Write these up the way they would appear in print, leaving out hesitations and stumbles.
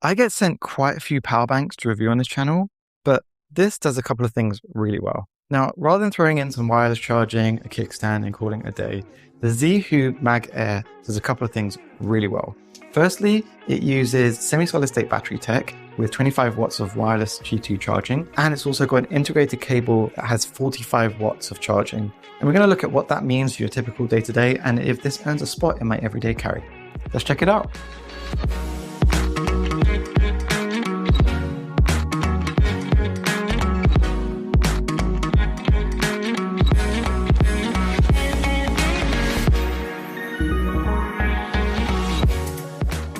I get sent quite a few power banks to review on this channel, but this does a couple of things really well. Now, rather than throwing in some wireless charging, a kickstand, and calling it a day, the ZEEHOO Magair does a couple of things really well. Firstly, it uses semi-solid state battery tech with 25 watts of wireless G2 charging, and it's also got an integrated cable that has 45 watts of charging. And we're going to look at what that means for your typical day-to-day and if this earns a spot in my everyday carry. Let's check it out.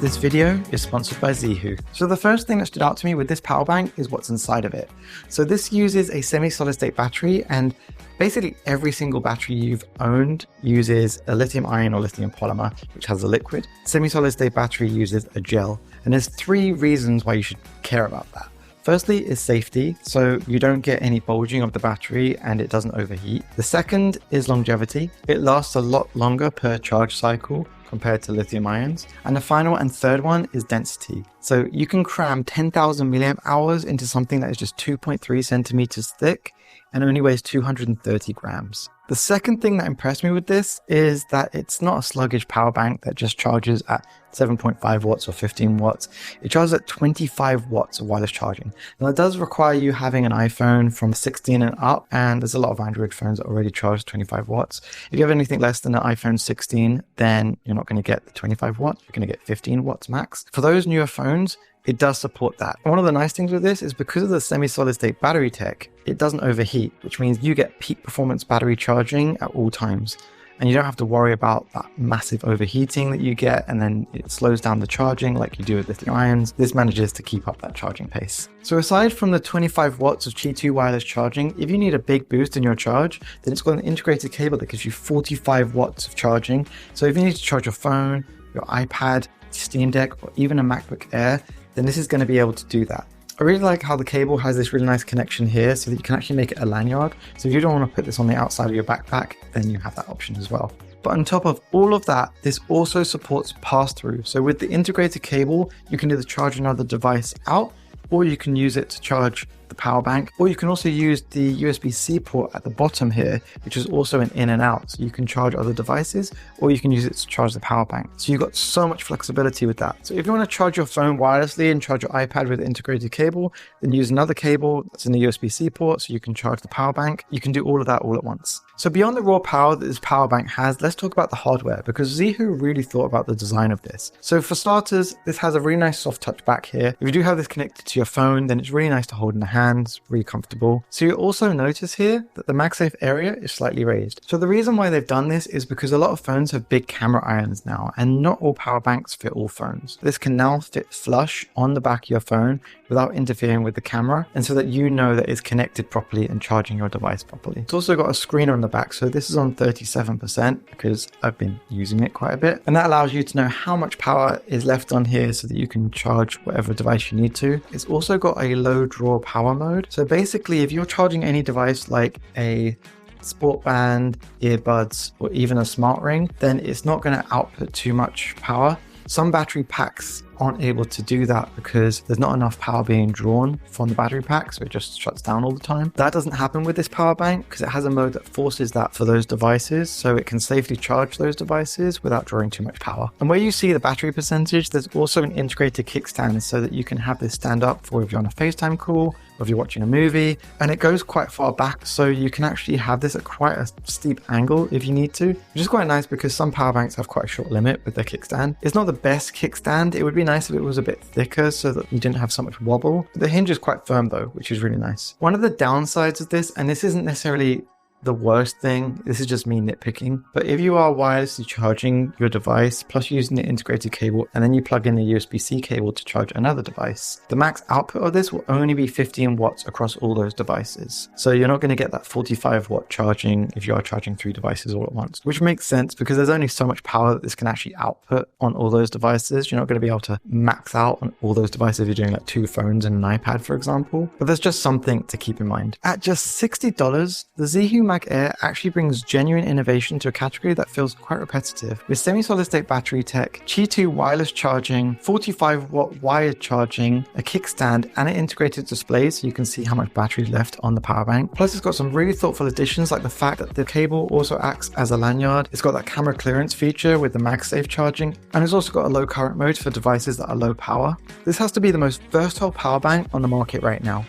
This video is sponsored by ZEEHOO. So the first thing that stood out to me with this power bank is what's inside of it. So this uses a semi-solid state battery, and basically every single battery you've owned uses a lithium ion or lithium polymer, which has a liquid. Semi-solid state battery uses a gel. And there's 3 reasons why you should care about that. Firstly is safety, so you don't get any bulging of the battery and it doesn't overheat. The second is longevity. It lasts a lot longer per charge cycle compared to lithium ions. And the final and third one is density. So you can cram 10,000 milliamp hours into something that is just 2.3 centimeters thick and only weighs 230 grams. The second thing that impressed me with this is that it's not a sluggish power bank that just charges at 7.5 watts or 15 watts. It charges at 25 watts of wireless charging. Now it does require you having an iPhone from 16 and up, and there's a lot of Android phones that already charge 25 watts. If you have anything less than an iPhone 16, then you're not going to get the 25 watts, you're going to get 15 watts max. For those newer phones, it does support that. And one of the nice things with this is because of the semi-solid state battery tech, it doesn't overheat, which means you get peak performance battery charging at all times. And you don't have to worry about that massive overheating that you get, and then it slows down the charging like you do with lithium ions. This manages to keep up that charging pace. So aside from the 25 watts of G2 wireless charging, if you need a big boost in your charge, then it's got an integrated cable that gives you 45 watts of charging. So if you need to charge your phone, your iPad, Steam Deck, or even a MacBook Air, then this is going to be able to do that. I really like how the cable has this really nice connection here so that you can actually make it a lanyard. So if you don't want to put this on the outside of your backpack, then you have that option as well. But on top of all of that, this also supports pass-through. So with the integrated cable, you can either charge another device out, or you can use it to charge the power bank, or you can also use the USB-C port at the bottom here, which is also an in and out. So you can charge other devices, or you can use it to charge the power bank. So you've got so much flexibility with that. So if you want to charge your phone wirelessly and charge your iPad with integrated cable, then use another cable that's in the USB-C port so you can charge the power bank. You can do all of that all at once. So beyond the raw power that this power bank has, let's talk about the hardware, because ZEEHOO really thought about the design of this. So for starters, this has a really nice soft touch back here. If you do have this connected to your phone, then it's really nice to hold in the hands, really comfortable. So you also notice here that the MagSafe area is slightly raised. So the reason why they've done this is because a lot of phones have big camera irons now, and not all power banks fit all phones. This can now fit flush on the back of your phone without interfering with the camera, and so that you know that it's connected properly and charging your device properly. It's also got a screener on the back, so this is on 37% because I've been using it quite a bit, and that allows you to know how much power is left on here so that you can charge whatever device you need to. It's also got a low draw power mode, so basically if you're charging any device like a sport band, earbuds, or even a smart ring, then it's not going to output too much power. Some battery packs aren't able to do that because there's not enough power being drawn from the battery pack, so it just shuts down all the time. That doesn't happen with this power bank because it has a mode that forces that for those devices, so it can safely charge those devices without drawing too much power. And where you see the battery percentage, there's also an integrated kickstand so that you can have this stand up for if you're on a FaceTime call or if you're watching a movie, and it goes quite far back, so you can actually have this at quite a steep angle if you need to, which is quite nice because some power banks have quite a short limit with their kickstand. It's not the best kickstand. It would be nice if it was a bit thicker so that you didn't have so much wobble. But the hinge is quite firm though, which is really nice. One of the downsides of this, and this isn't necessarily the worst thing, this is just me nitpicking, but if you are wirelessly charging your device plus using the integrated cable and then you plug in the USB-C cable to charge another device, the max output of this will only be 15 watts across all those devices. So you're not going to get that 45 watt charging if you are charging 3 devices all at once, which makes sense because there's only so much power that this can actually output on all those devices. You're not going to be able to max out on all those devices if you're doing like 2 phones and an iPad, for example. But there's just something to keep in mind. At just $60, the ZEEHOO Magair actually brings genuine innovation to a category that feels quite repetitive. With semi-solid state battery tech, Qi 2 wireless charging, 45-watt wired charging, a kickstand, and an integrated display so you can see how much battery is left on the power bank. Plus it's got some really thoughtful additions like the fact that the cable also acts as a lanyard. It's got that camera clearance feature with the MagSafe charging, and it's also got a low current mode for devices that are low power. This has to be the most versatile power bank on the market right now.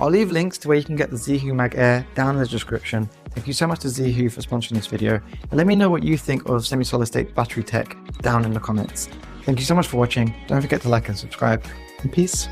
I'll leave links to where you can get the ZEEHOO Magair down in the description. Thank you so much to ZEEHOO for sponsoring this video, and let me know what you think of semi-solid state battery tech down in the comments. Thank you so much for watching. Don't forget to like and subscribe, and peace.